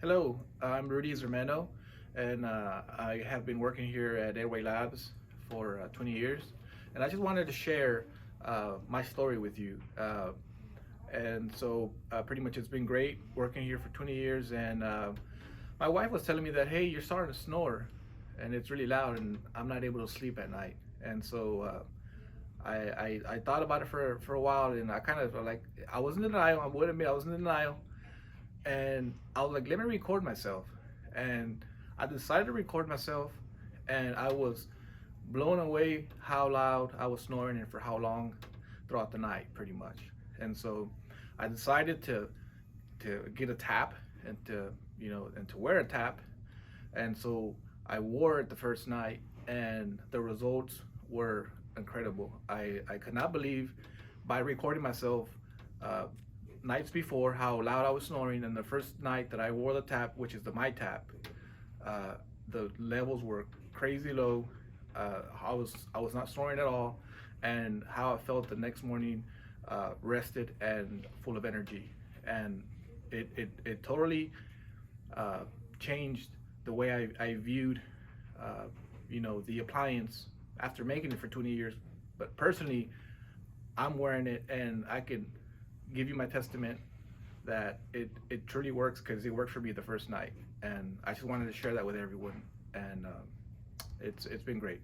Hello, I'm Rudy Zermeno, and I have been working here at Airway Labs for 20 years. And I just wanted to share my story with you. Pretty much it's been great working here for 20 years. And my wife was telling me that, hey, you're starting to snore, and it's really loud, and I'm not able to sleep at night. And so I thought about it for a while, and I kind of like, I was in denial. I would admit I was in denial, and I was like, let me record myself. And I decided to record myself, and I was blown away how loud I was snoring and for how long throughout the night, pretty much. And so I decided to get a tap and to wear a tap. And so I wore it the first night, and the results were incredible. I could not believe, by recording myself uh, nights before, how loud I was snoring. And the first night that I wore the tap, which is the myTAP, uh, the levels were crazy low. I was not snoring at all, and how I felt the next morning, rested and full of energy. And it totally uh, changed the way I viewed the appliance after making it for 20 years. But personally, I'm wearing it, and I can give you my testament that it truly works, because it worked for me the first night. And I just wanted to share that with everyone. And it's been great.